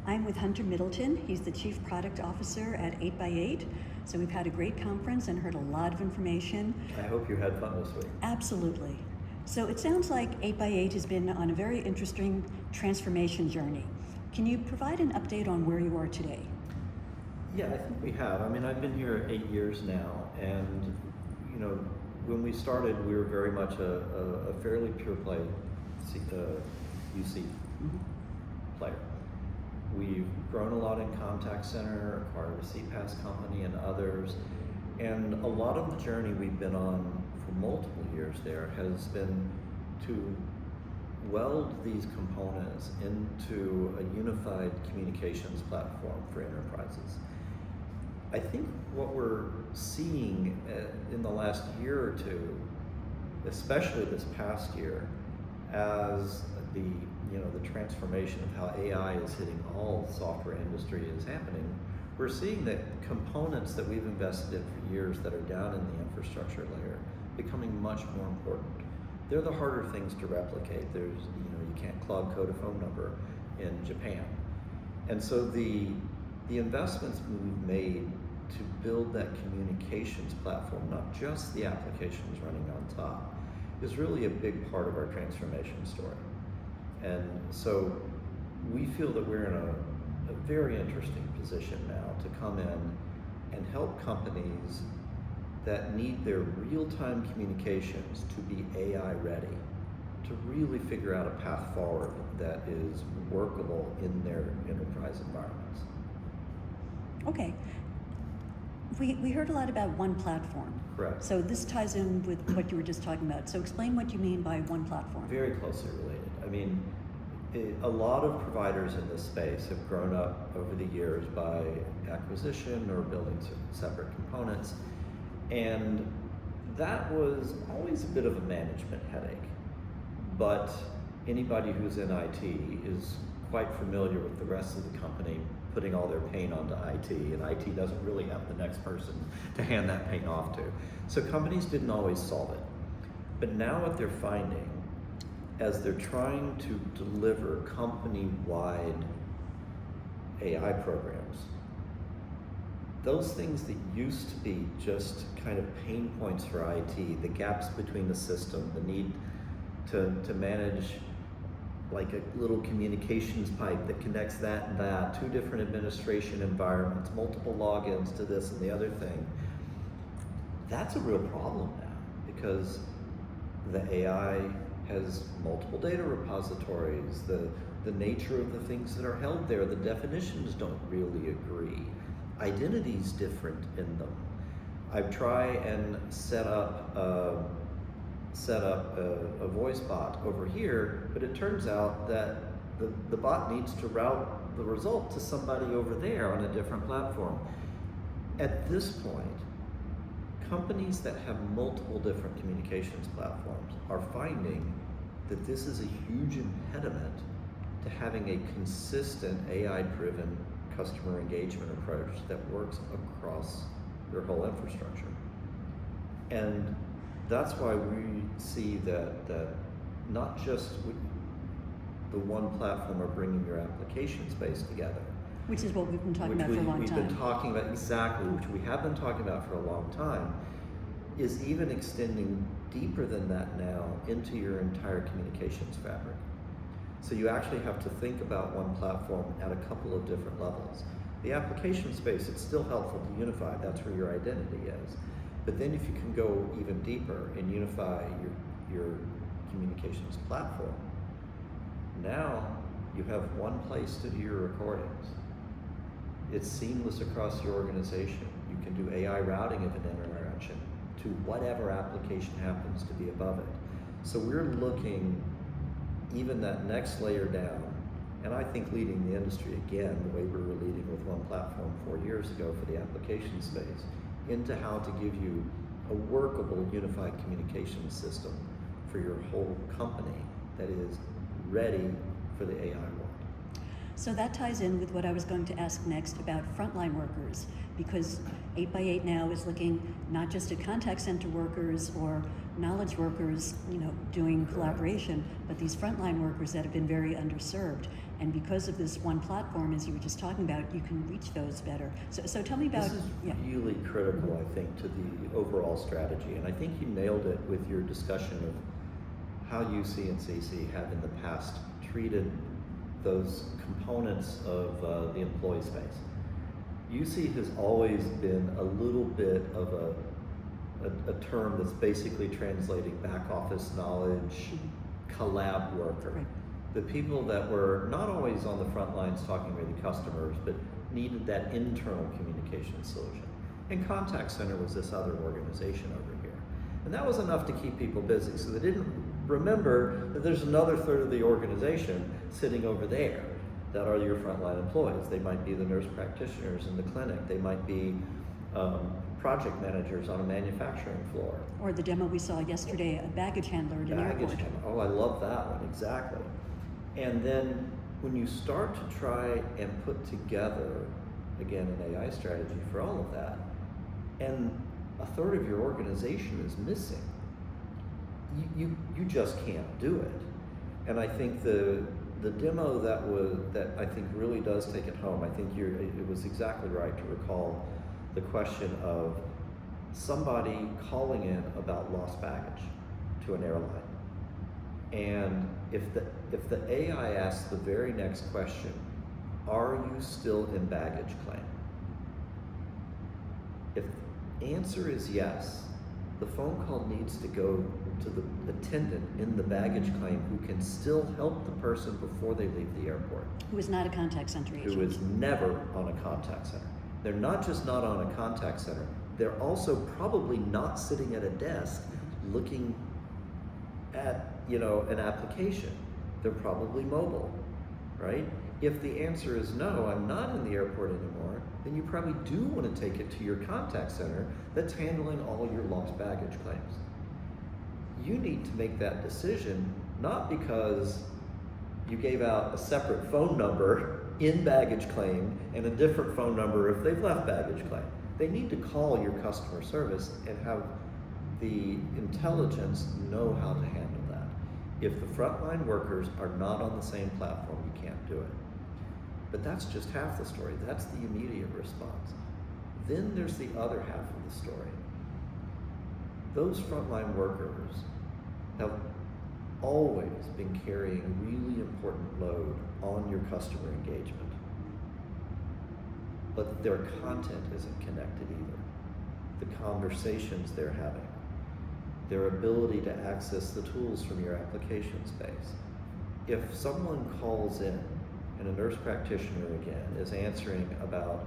I'm with Hunter Middleton. He's the Chief Product Officer at 8x8. So we've had a great conference and heard a lot of information. I hope you had fun this week. Absolutely. So it sounds like 8x8 has been on a very interesting transformation journey. Can you provide an update on where you are today? Yeah, I think we have. I mean, I've been here 8 years now, and when we started, we were very much a fairly pure play UC player. We've grown a lot in contact center, acquired a CPaaS company and others, and a lot of the journey we've been on for multiple years there has been to weld these components into a unified communications platform for enterprises. I think what we're seeing in the last year or two, especially this past year, as the transformation of how AI is hitting all software industry is happening, we're seeing that components that we've invested in for years that are down in the infrastructure layer becoming much more important. They're the harder things to replicate. You can't cloud code a phone number in Japan. And so the investments we've made to build that communications platform, not just the applications running on top, is really a big part of our transformation story. And so we feel that we're in a very interesting position now to come in and help companies that need their real-time communications to be AI ready, to really figure out a path forward that is workable in their enterprise environments. Okay. We heard a lot about one platform. Correct. So this ties in with what you were just talking about. So explain what you mean by one platform. Very closely related. I mean, a lot of providers in this space have grown up over the years by acquisition or building separate components. And that was always a bit of a management headache. But anybody who's in IT is quite familiar with the rest of the company putting all their pain onto IT, and IT doesn't really have the next person to hand that pain off to. So companies didn't always solve it. But now what they're finding, as they're trying to deliver company-wide AI programs, those things that used to be just kind of pain points for IT, the gaps between the system, the need to manage like a little communications pipe that connects that and that, 2 different administration environments, multiple logins to this and the other thing. That's a real problem now because the AI has multiple data repositories, the nature of the things that are held there, the definitions don't really agree. Identity's different in them. I've tried and set up a voice bot over here, but it turns out that the bot needs to route the result to somebody over there on a different platform. At this point, companies that have multiple different communications platforms are finding that this is a huge impediment to having a consistent AI-driven customer engagement approach that works across their whole infrastructure. And that's why we see that not just the one platform of bringing your application space together. Which is what we've been talking about for a long time. We've been talking about, exactly, which we have been talking about for a long time, is even extending deeper than that now into your entire communications fabric. So you actually have to think about one platform at a couple of different levels. The application space, it's still helpful to unify, that's where your identity is. But then if you can go even deeper and unify your communications platform, now you have one place to do your recordings. It's seamless across your organization. You can do AI routing of an interaction to whatever application happens to be above it. So we're looking even that next layer down, and I think leading the industry again, the way we were leading with one platform 4 years ago for the application space, into how to give you a workable unified communication system for your whole company that is ready for the AI world. So that ties in with what I was going to ask next about frontline workers, because 8x8 now is looking not just at contact center workers or knowledge workers, doing collaboration, but these frontline workers that have been very underserved. And because of this one platform, as you were just talking about, you can reach those better. So tell me about... This is really critical, I think, to the overall strategy. And I think you nailed it with your discussion of how UC and CC have in the past treated those components of the employee space. UC has always been a little bit of a term that's basically translating back office knowledge, collab worker. Right. The people that were not always on the front lines talking with the customers, but needed that internal communication solution. And contact center was this other organization over here. And that was enough to keep people busy, so they didn't remember that there's another third of the organization sitting over there that are your frontline employees. They might be the nurse practitioners in the clinic. They might be project managers on a manufacturing floor. Or the demo we saw yesterday, a baggage handler at an airport. Oh, I love that one, exactly. And then when you start to try and put together, again, an AI strategy for all of that, and a third of your organization is missing, you just can't do it. And I think the demo that I think really does take it home, I think it was exactly right to recall the question of somebody calling in about lost baggage to an airline. And if the AI asks the very next question, are you still in baggage claim? If the answer is yes, the phone call needs to go to the attendant in the baggage claim who can still help the person before they leave the airport. Who is not a contact center agent. Who is never on a contact center. They're not just not on a contact center, they're also probably not sitting at a desk looking at, an application. They're probably mobile, right? If the answer is no, I'm not in the airport anymore, then you probably do want to take it to your contact center that's handling all your lost baggage claims. You need to make that decision, not because you gave out a separate phone number in baggage claim and a different phone number if they've left baggage claim. They need to call your customer service and have the intelligence know how to handle that. If the frontline workers are not on the same platform, you can't do it. But that's just half the story. That's the immediate response. Then there's the other half of the story. Those frontline workers have always been carrying a really important load on your customer engagement. But their content isn't connected either. The conversations they're having, their ability to access the tools from your application space. If someone calls in and a nurse practitioner again is answering about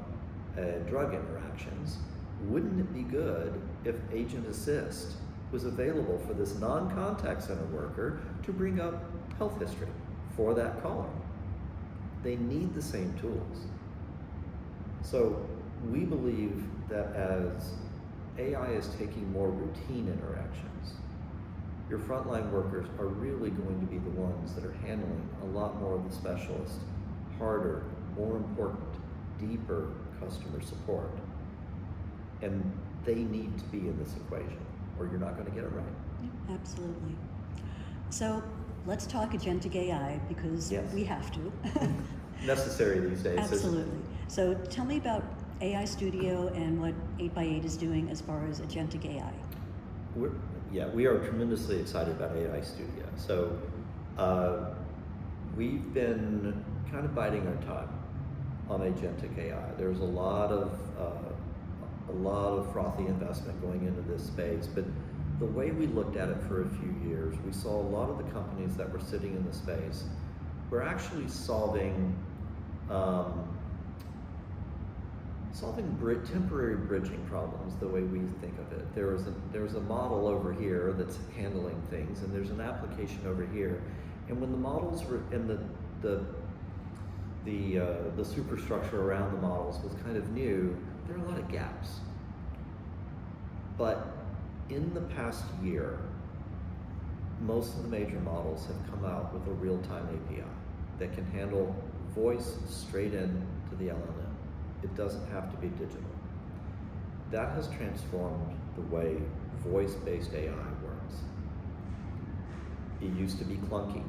drug interactions, wouldn't it be good if Agent Assist was available for this non-contact center worker to bring up health history for that caller? They need the same tools. So we believe that as AI is taking more routine interactions, your frontline workers are really going to be the ones that are handling a lot more of the specialist, harder, more important, deeper customer support. And they need to be in this equation, or you're not going to get it right. Yeah, absolutely. So let's talk agentic AI, because we have to. Necessary these days. Absolutely. So tell me about AI Studio and what 8x8 is doing as far as agentic AI. We are tremendously excited about AI Studio. So we've been kind of biding our time on agentic AI. There's a lot of frothy investment going into this space, but the way we looked at it for a few years, we saw a lot of the companies that were sitting in the space were actually solving temporary bridging problems the way we think of it. There's a model over here that's handling things, and there's an application over here. And when the models were and the superstructure around the models was kind of new, there are a lot of gaps. But in the past year, most of the major models have come out with a real-time API that can handle voice straight in to the LLM. It doesn't have to be digital. That has transformed the way voice-based AI works. It used to be clunky.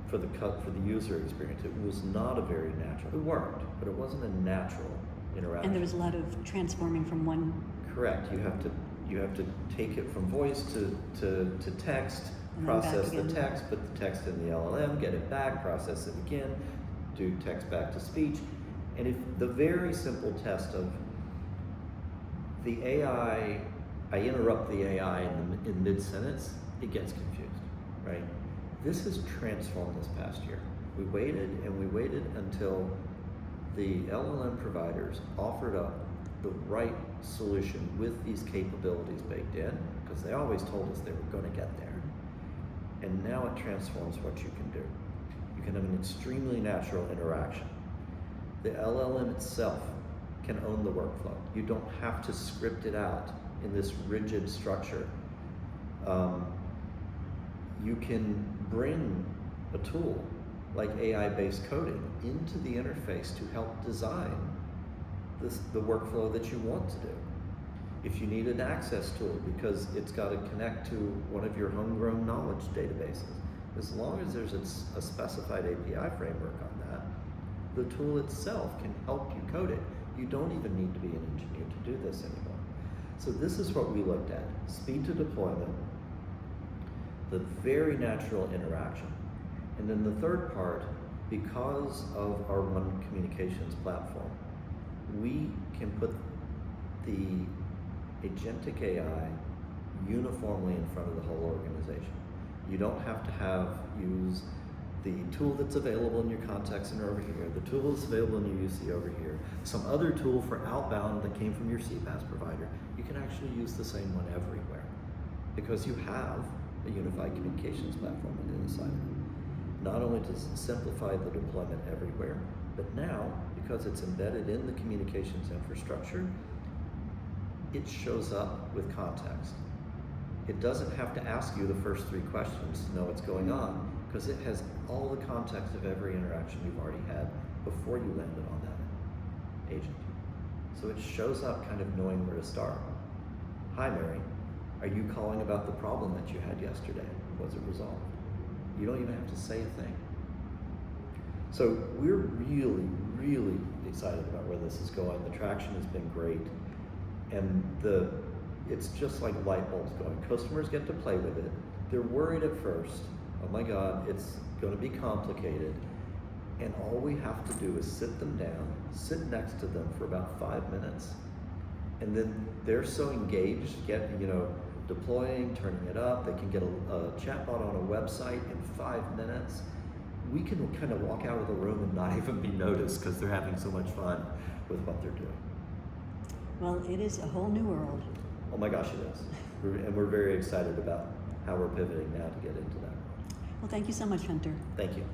for the user experience. It was not a very natural. It worked, but it wasn't a natural interaction. And there was a lot of transforming from one. Correct. You have to take it from voice to text, And then back process the again. text, put the text in the LLM, get it back, process it again, do text back to speech. And if the very simple test of the AI, I interrupt the AI in mid-sentence, it gets confused, right? This has transformed this past year. We waited and we waited until the LLM providers offered up the right solution with these capabilities baked in, because they always told us they were going to get there. And now it transforms what you can do. You can have an extremely natural interaction. The LLM itself can own the workflow. You don't have to script it out in this rigid structure. You can bring a tool like AI-based coding into the interface to help design the workflow that you want to do. If you need an access tool because it's got to connect to one of your homegrown knowledge databases, as long as there's a specified API framework on that, the tool itself can help you code it. You don't even need to be an engineer to do this anymore. So this is what we looked at: speed to deployment, the very natural interaction. And then the third part, because of our one communications platform, we can put the agentic AI uniformly in front of the whole organization. You don't have to use the tool that's available in your contact center over here, the tool that's available in your UC over here, some other tool for outbound that came from your CPaaS provider. You can actually use the same one everywhere because you have a unified communications platform on the other side of it. Not only does it simplify the deployment everywhere, but now, because it's embedded in the communications infrastructure, it shows up with context. It doesn't have to ask you the first 3 questions to know what's going on, because it has all the context of every interaction you've already had before you landed on that agent. So it shows up kind of knowing where to start. Hi, Mary. Are you calling about the problem that you had yesterday? Was it resolved? You don't even have to say a thing. So we're really, really excited about where this is going. The traction has been great. And it's just like light bulbs going. Customers get to play with it. They're worried at first. Oh my God, it's going to be complicated. And all we have to do is sit them down, sit next to them for about 5 minutes. And then they're so engaged, deploying, turning it up. They can get a chatbot on a website in 5 minutes. We can kind of walk out of the room and not even be noticed because they're having so much fun with what they're doing. Well, it is a whole new world. Oh my gosh, it is. And we're very excited about how we're pivoting now to get into that. Well, thank you so much, Hunter. Thank you.